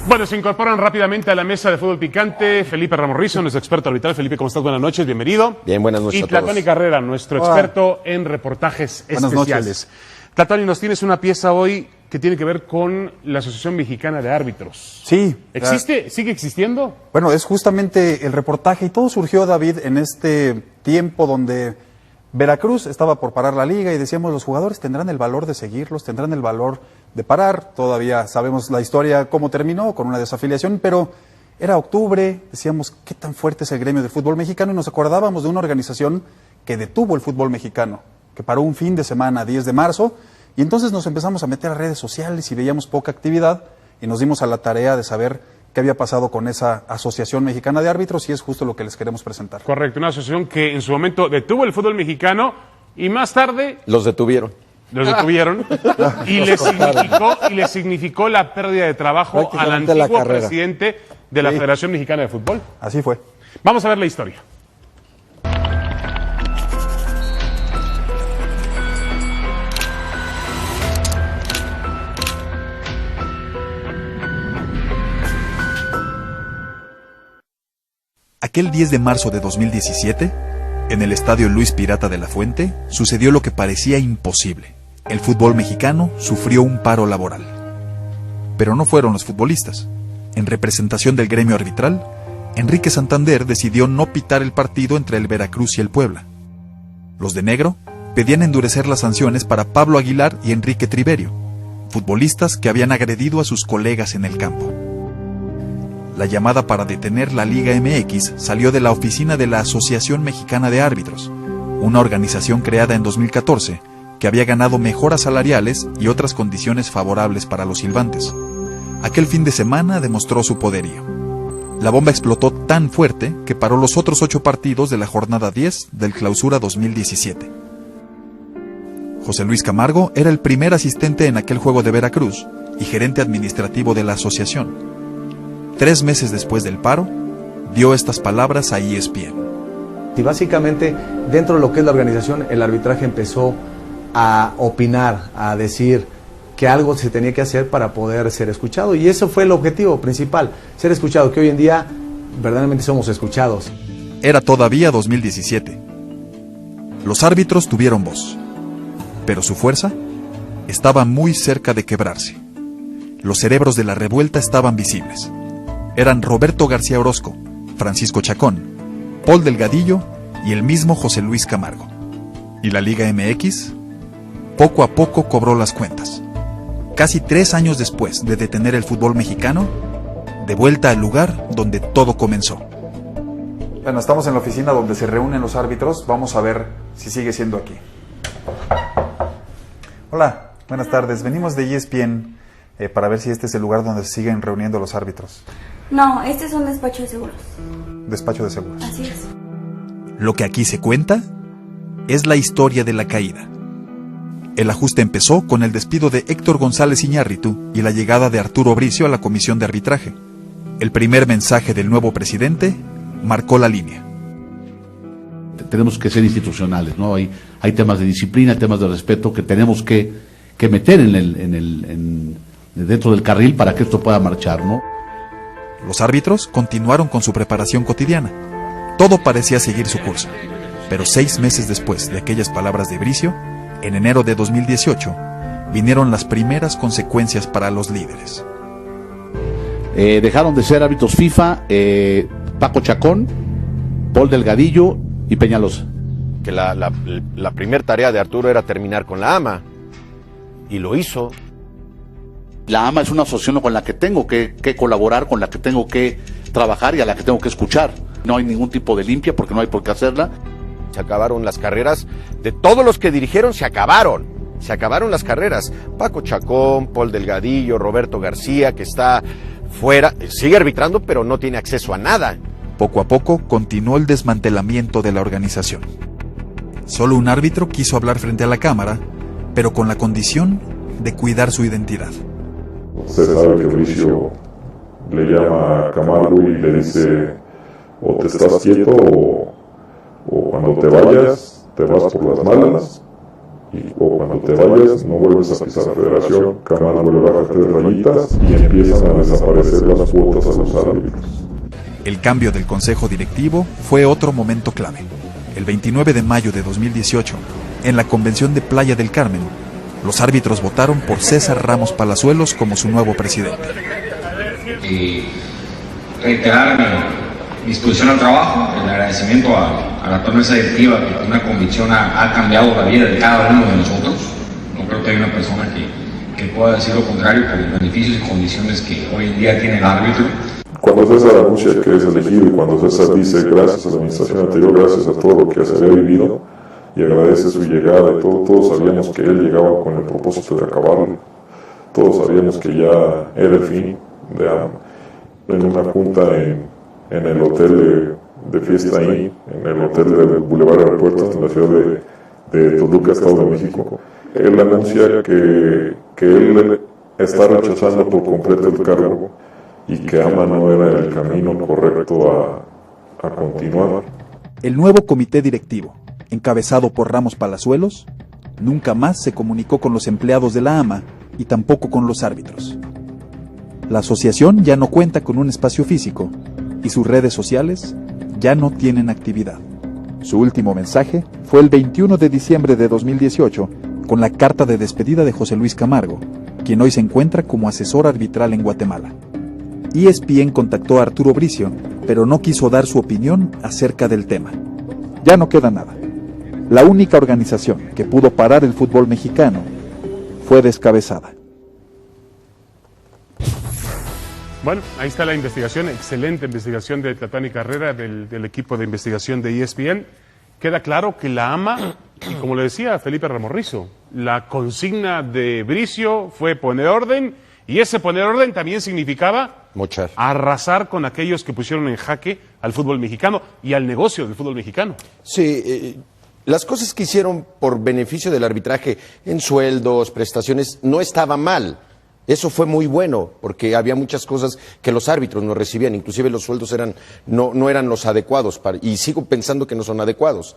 Bueno, se incorporan rápidamente a la mesa de fútbol picante Felipe Ramorrizo, nuestro experto arbitral. Felipe, ¿cómo estás? Buenas noches, bienvenido. Bien, buenas noches y a todos. Tlatoni Carrera, nuestro experto en reportajes Buenas especiales. Noches. Tlatoni, nos tienes una pieza hoy que tiene que ver con la Asociación Mexicana de Árbitros. Sí. ¿Existe? ¿Sigue existiendo? Bueno, es justamente el reportaje y todo surgió, David, en este tiempo donde Veracruz estaba por parar la liga y decíamos, los jugadores tendrán el valor de seguirlos, tendrán el valor de parar. Todavía sabemos la historia, cómo terminó, con una desafiliación, pero era octubre, decíamos, ¿qué tan fuerte es el gremio del fútbol mexicano? Y nos acordábamos de una organización que detuvo el fútbol mexicano, que paró un fin de semana, 10 de marzo, y entonces nos empezamos a meter a redes sociales y veíamos poca actividad y nos dimos a la tarea de saber qué había pasado con esa Asociación Mexicana de Árbitros y es justo lo que les queremos presentar. Correcto, una asociación que en su momento detuvo el fútbol mexicano y más tarde Los detuvieron. los detuvieron y le significó la pérdida de trabajo al antiguo presidente de la Federación Mexicana de Fútbol. Así fue. Vamos a ver la historia. Aquel 10 de marzo de 2017, en el estadio Luis Pirata de la Fuente, sucedió lo que parecía imposible. El fútbol mexicano sufrió un paro laboral. Pero no fueron los futbolistas. En representación del gremio arbitral, Enrique Santander decidió no pitar el partido entre el Veracruz y el Puebla. Los de negro pedían endurecer las sanciones para Pablo Aguilar y Enrique Triverio, futbolistas que habían agredido a sus colegas en el campo. La llamada para detener la Liga MX salió de la oficina de la Asociación Mexicana de Árbitros, una organización creada en 2014 que había ganado mejoras salariales y otras condiciones favorables para los silbantes. Aquel fin de semana demostró su poderío. La bomba explotó tan fuerte que paró los otros 8 partidos de la jornada 10 del Clausura 2017. José Luis Camargo era el primer asistente en aquel juego de Veracruz y gerente administrativo de la asociación. 3 meses después del paro, dio estas palabras a ESPN. Y básicamente, dentro de lo que es la organización, el arbitraje empezó a opinar, a decir que algo se tenía que hacer para poder ser escuchado. Y eso fue el objetivo principal, ser escuchado, que hoy en día verdaderamente somos escuchados. Era todavía 2017. Los árbitros tuvieron voz, pero su fuerza estaba muy cerca de quebrarse. Los cerebros de la revuelta estaban visibles. Eran Roberto García Orozco, Francisco Chacón, Paul Delgadillo y el mismo José Luis Camargo. ¿Y la Liga MX? Poco a poco cobró las cuentas. Casi 3 años después de detener el fútbol mexicano, de vuelta al lugar donde todo comenzó. Bueno, estamos en la oficina donde se reúnen los árbitros. Vamos a ver si sigue siendo aquí. Hola, buenas tardes. Venimos de ESPN para ver si este es el lugar donde se siguen reuniendo los árbitros. No, este es un despacho de seguros. Despacho de seguros. Así es. Lo que aquí se cuenta es la historia de la caída. El ajuste empezó con el despido de Héctor González Iñárritu y la llegada de Arturo Bricio a la comisión de arbitraje. El primer mensaje del nuevo presidente marcó la línea. Tenemos que ser institucionales, ¿no? Hay temas de disciplina, temas de respeto que tenemos que meter dentro del carril para que esto pueda marchar, ¿no? Los árbitros continuaron con su preparación cotidiana. Todo parecía seguir su curso. Pero 6 meses después de aquellas palabras de Bricio, en enero de 2018, vinieron las primeras consecuencias para los líderes. Dejaron de ser árbitros FIFA Paco Chacón, Paul Delgadillo y Peñalosa. Que la primer tarea de Arturo era terminar con la AMA. Y lo hizo. La AMA es una asociación con la que tengo que colaborar, con la que tengo que trabajar y a la que tengo que escuchar. No hay ningún tipo de limpia porque no hay por qué hacerla. Se acabaron las carreras de todos los que dirigieron, se acabaron las carreras. Paco Chacón, Paul Delgadillo, Roberto García, que está fuera, sigue arbitrando, pero no tiene acceso a nada. Poco a poco continuó el desmantelamiento de la organización. Solo un árbitro quiso hablar frente a la cámara, pero con la condición de cuidar su identidad. Usted sabe que Bricio le llama a Camargo y le dice, o te estás quieto o cuando te vayas te vas por las malas o cuando te vayas no vuelves a pisar la federación, Camar vuelve a bajar 3 rayitas y empiezan a desaparecer las cuotas a los árbitros. El cambio del consejo directivo fue otro momento clave. El 29 de mayo de 2018, en la convención de Playa del Carmen, los árbitros votaron por César Ramos Palazuelos como su nuevo presidente. Y reiterar mi disposición al trabajo, el agradecimiento a la actual mesa directiva, que con una convicción ha cambiado la vida de cada uno de nosotros. No creo que haya una persona que pueda decir lo contrario por los beneficios y condiciones que hoy en día tiene el árbitro. Cuando César anuncia que es elegido y cuando César dice gracias a la administración anterior, gracias a todo lo que se había vivido, y agradece su llegada y todos sabíamos que él llegaba con el propósito de acabarlo. Todos sabíamos que ya era el fin de AMA. En una junta en el hotel de Fiesta Inn, en el hotel del Boulevard Aeropuerto, en la ciudad de Toluca, Estado de México, él anuncia que él está rechazando por completo el cargo y que AMA no era el camino correcto a continuar. El nuevo comité directivo, encabezado por Ramos Palazuelos, nunca más se comunicó con los empleados de la AMA y tampoco con los árbitros. La asociación ya no cuenta con un espacio físico y sus redes sociales ya no tienen actividad. Su último mensaje fue el 21 de diciembre de 2018 con la carta de despedida de José Luis Camargo, quien hoy se encuentra como asesor arbitral en Guatemala. ESPN contactó a Arturo Bricio, pero no quiso dar su opinión acerca del tema. Ya no queda nada. La única organización que pudo parar el fútbol mexicano fue descabezada. Bueno, ahí está la investigación, excelente investigación de Tlatani Carrera, del equipo de investigación de ESPN. Queda claro que la AMA, y como le decía Felipe Ramorrizo, la consigna de Bricio fue poner orden, y ese poner orden también significaba mochar, arrasar con aquellos que pusieron en jaque al fútbol mexicano y al negocio del fútbol mexicano. Sí, las cosas que hicieron por beneficio del arbitraje en sueldos, prestaciones, no estaba mal. Eso fue muy bueno, porque había muchas cosas que los árbitros no recibían, inclusive los sueldos no eran los adecuados, y sigo pensando que no son adecuados.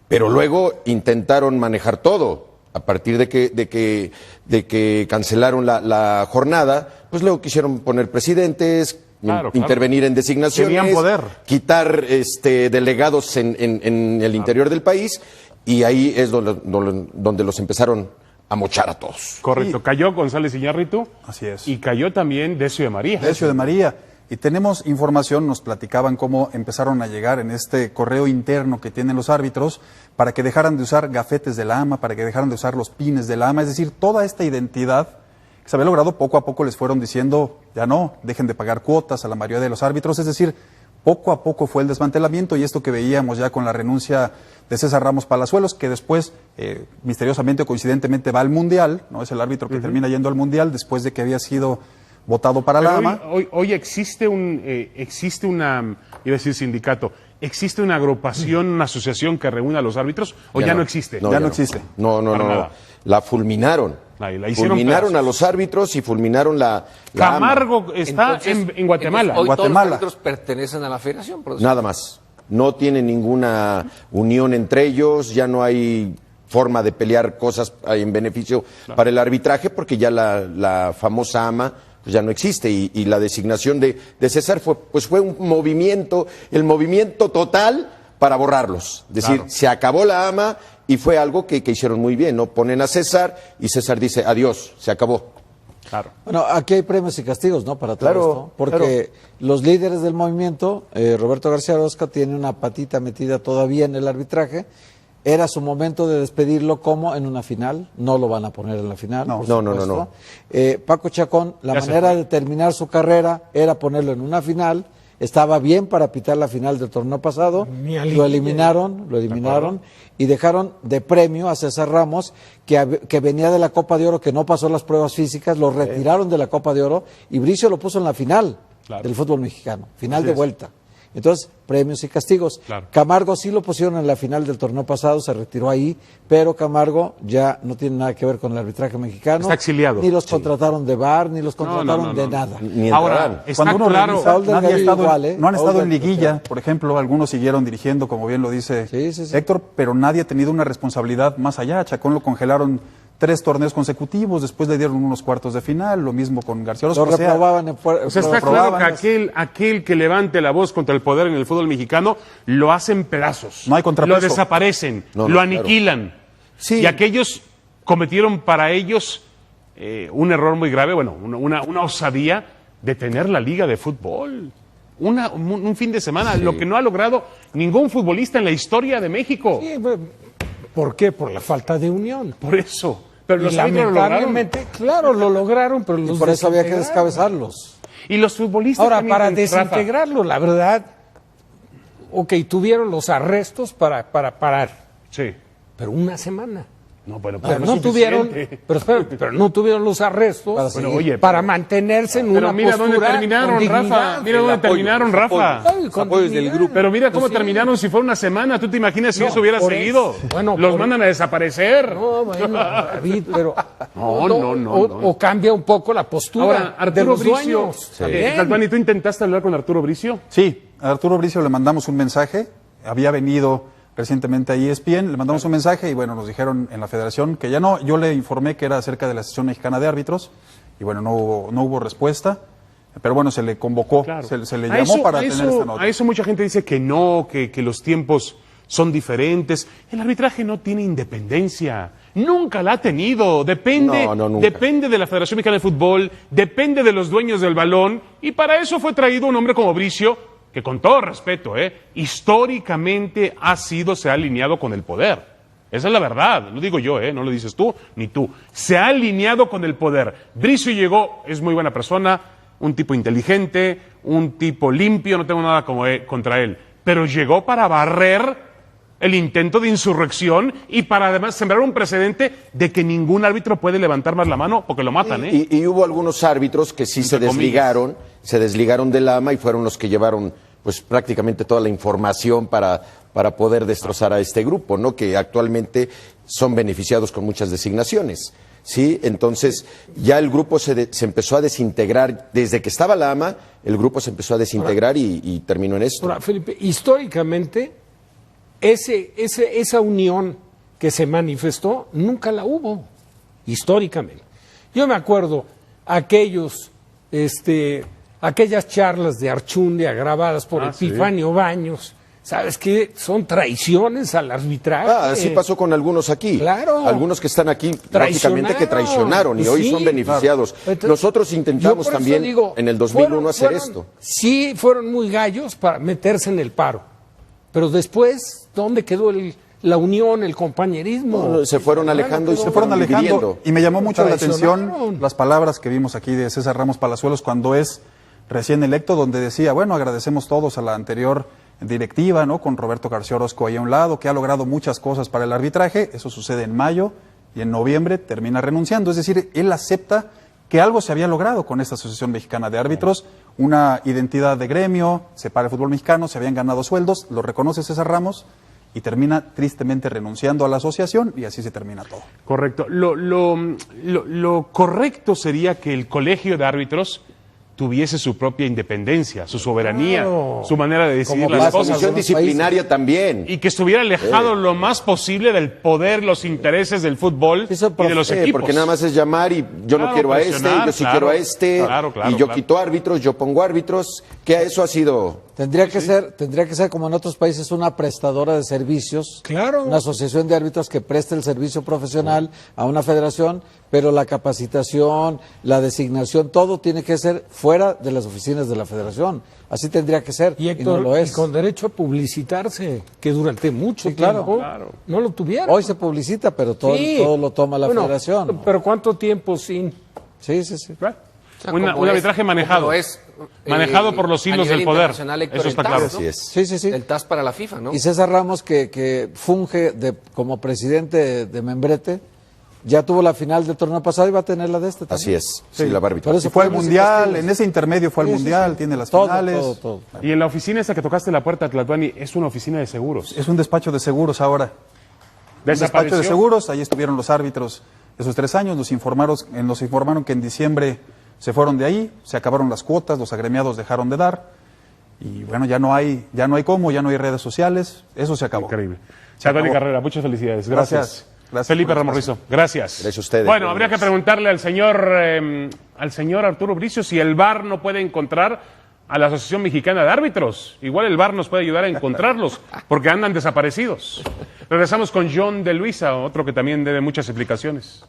Pero luego intentaron manejar todo. A partir de que cancelaron la jornada, pues luego quisieron poner presidentes, intervenir en designaciones, tenían poder, quitar delegados en el interior del país, y ahí es donde los empezaron a mochar a todos. Correcto, cayó González Iñárritu. Así es. Y cayó también Decio de María. Decio de María. Y tenemos información, nos platicaban cómo empezaron a llegar en este correo interno que tienen los árbitros para que dejaran de usar gafetes de la AMA, para que dejaran de usar los pines de la AMA, es decir, toda esta identidad que se había logrado poco a poco les fueron diciendo, ya no, dejen de pagar cuotas a la mayoría de los árbitros, es decir, poco a poco fue el desmantelamiento y esto que veíamos ya con la renuncia de César Ramos Palazuelos, que después, misteriosamente o coincidentemente, va al Mundial, ¿no? Es el árbitro que termina yendo al Mundial después de que había sido votado para la AMA. Hoy existe una, iba a decir sindicato, ¿existe una agrupación, una asociación que reúna a los árbitros o ya no existe? Ya no existe. No. La fulminaron. Fulminaron a los árbitros y fulminaron la Camargo AMA. está en Guatemala. Hoy Guatemala. todos los árbitros pertenecen a la federación. Nada más. No tienen ninguna unión entre ellos, ya no hay forma de pelear cosas en beneficio para el arbitraje, porque ya la famosa AMA pues ya no existe, y la designación de César fue un movimiento, el movimiento total para borrarlos. Es decir, se acabó la AMA y fue algo que hicieron muy bien, ¿no? Ponen a César y César dice adiós, se acabó. Claro. Bueno, aquí hay premios y castigos, ¿no? Para todo esto, porque los líderes del movimiento, Roberto García Orozco tiene una patita metida todavía en el arbitraje. Era su momento de despedirlo como en una final, no lo van a poner en la final. No. Paco Chacón, la manera de terminar su carrera era ponerlo en una final. Estaba bien para pitar la final del torneo pasado, lo eliminaron y dejaron de premio a César Ramos, que venía de la Copa de Oro, que no pasó las pruebas físicas, lo retiraron de la Copa de Oro y Bricio lo puso en la final del fútbol mexicano, final de vuelta. Entonces, premios y castigos. Claro. Camargo sí lo pusieron en la final del torneo pasado, se retiró ahí, pero Camargo ya no tiene nada que ver con el arbitraje mexicano. Está exiliado. Ni los contrataron de VAR, ni los contrataron de nada. Ni Ahora, entrarán. está Cuando uno claro. revisa, Paul nadie ha Delgadillo estado, igual, no han Paul estado en Delgadillo. liguilla, por ejemplo, algunos siguieron dirigiendo, como bien lo dice Sí, sí, sí. Héctor, pero nadie ha tenido una responsabilidad más allá. A Chacón lo congelaron 3 torneos consecutivos, después le dieron unos cuartos de final, lo mismo con García Orozco. Lo reprobaban en O sea, está claro que aquel que levante la voz contra el poder en el fútbol mexicano lo hacen pedazos. No hay contrapeso. Lo desaparecen, No, lo claro. aniquilan. Sí. Y aquellos cometieron para ellos un error muy grave, bueno, una osadía de tener la liga de fútbol. Un fin de semana, Sí. lo que no ha logrado ningún futbolista en la historia de México. Sí, ¿por qué? Por la falta de unión. Por eso. Pero Y los árbitros lo lograron. lamentablemente, claro, lo lograron, pero los Por eso había que desintegraron. descabezarlos. Y los futbolistas Ahora, también, para Rafa. desintegrarlo, la verdad, ok, tuvieron los arrestos para parar, Sí. pero una semana. No, bueno, Pero es no tuvieron, suficiente. pero no tuvieron los arrestos Para Bueno, seguir. oye, para mantenerse en pero una mira postura dónde terminaron, con dignidad. Rafa. Mira dónde terminaron, Rafa. Ay, con dignidad. Pero mira cómo Pues sí. terminaron si fue una semana. ¿Tú te imaginas si No, eso hubiera por seguido? eso. Bueno, los por- mandan a desaparecer. No, bueno, David, pero No. o cambia un poco la postura Ahora, de Arturo los Bricio. dueños. También. Galvani, ¿tú intentaste hablar con Arturo Bricio? Sí, a Arturo Bricio le mandamos un mensaje, había venido recientemente a ESPN, le mandamos un mensaje y bueno, nos dijeron en la federación que ya no, yo le informé que era acerca de la Asociación Mexicana de Árbitros y bueno, no hubo respuesta, pero bueno, se le convocó, Claro. se le A llamó eso- para a tener eso- esta nota. A eso mucha gente dice que no, que los tiempos son diferentes. El arbitraje no tiene independencia. Nunca la ha tenido. Depende, No, nunca. depende de la Federación Mexicana de Fútbol, depende de los dueños del balón. Y para eso fue traído un hombre como Bricio, que con todo respeto, históricamente se ha alineado con el poder. Esa es la verdad, lo digo yo, no lo dices tú ni tú. Se ha alineado con el poder. Bricio llegó, es muy buena persona, un tipo inteligente, un tipo limpio, no tengo nada contra él. Pero llegó para barrer el intento de insurrección y para además sembrar un precedente de que ningún árbitro puede levantar más la mano porque lo matan, Y hubo algunos árbitros que sí se Entre comillas. desligaron del AMA y fueron los que llevaron pues prácticamente toda la información para poder destrozar a este grupo, ¿no? Que actualmente son beneficiados con muchas designaciones. ¿Sí? Entonces, ya el grupo se empezó a desintegrar. Desde que estaba la AMA, el grupo se empezó a desintegrar y terminó en esto. Ahora, Felipe, históricamente, esa unión que se manifestó nunca la hubo, históricamente. Yo me acuerdo aquellas charlas de Archundia grabadas por Epifanio Baños, ¿sabes qué? Son traiciones al arbitraje. Así pasó con algunos aquí. Claro. Algunos que están aquí, lógicamente que traicionaron y Pues hoy sí, son beneficiados. claro. Entonces, Nosotros yo intentamos por eso también digo, en el 2001 hacer fueron- esto. Sí, fueron muy gallos para meterse en el paro. Pero después, ¿dónde quedó la unión, el compañerismo? No, se fueron alejando y Se fueron alejando dividiendo. y me llamó mucho la atención Traicionaron. las palabras que vimos aquí de César Ramos Palazuelos cuando es recién electo, donde decía, bueno, agradecemos todos a la anterior directiva, ¿no? Con Roberto García Orozco ahí a un lado, que ha logrado muchas cosas para el arbitraje, eso sucede en mayo y en noviembre termina renunciando, es decir, él acepta que algo se había logrado con esta Asociación Mexicana de Árbitros, una identidad de gremio, se para el fútbol mexicano, se habían ganado sueldos, lo reconoce César Ramos y termina tristemente renunciando a la asociación y así se termina todo. Correcto. Lo correcto sería que el colegio de árbitros tuviese su propia independencia, su soberanía, Claro. su manera de decidir Y las la cosas. comisión disciplinaria también. Y que estuviera alejado lo más posible del poder, los intereses del fútbol Eso, y de los equipos. Porque nada más es llamar y yo no Claro, quiero a este, presionar, yo sí claro, quiero a este, claro, y yo claro. quito árbitros, yo pongo árbitros, que eso ha sido... Tendría que ser como en otros países una prestadora de servicios, Claro. una asociación de árbitros que preste el servicio profesional a una federación, pero la capacitación, la designación, todo tiene que ser fuera de las oficinas de la federación. Así tendría que ser, Y y Héctor, no lo es. y con derecho a publicitarse, que durante mucho Sí, claro. tiempo Claro. no lo tuvieron. Hoy se publicita, pero todo, Sí. todo lo toma la Bueno, federación. Pero ¿cuánto tiempo sin? Sí, sí, sí. Claro. como Un es- arbitraje manejado. como es, manejado por los a hilos nivel del poder. internacional, Héctor, Eso está el claro. TAS, ¿no? Así es. Sí, sí, sí. El TAS para la FIFA, ¿no? Y César Ramos, que funge como presidente de Membrete, Ya tuvo la final del torneo pasado y va a tener la de este también. Así es, sí, la va a arbitrar. Por eso Y fue al fueron Mundial, castigo. en ese intermedio fue al Mundial, tiene las finales. Todo. Y en la oficina esa que tocaste la puerta, Tlatuani, es una oficina de seguros. Es un despacho de seguros ahora. Un despacho Desapareció. de seguros, ahí estuvieron los árbitros esos 3 años, nos informaron que en diciembre se fueron de ahí, se acabaron las cuotas, los agremiados dejaron de dar, y bueno, ya no hay cómo, ya no hay redes sociales, eso se acabó. Increíble. Se Tlatuani acabó. Carrera, muchas felicidades. Gracias. Gracias Felipe por el Ramorrizo, gracias. Gracias a ustedes. Bueno, habría que preguntarle al señor Arturo Bricio si el VAR no puede encontrar a la Asociación Mexicana de Árbitros. Igual el VAR nos puede ayudar a encontrarlos, porque andan desaparecidos. Regresamos con John de Luisa, otro que también debe muchas explicaciones.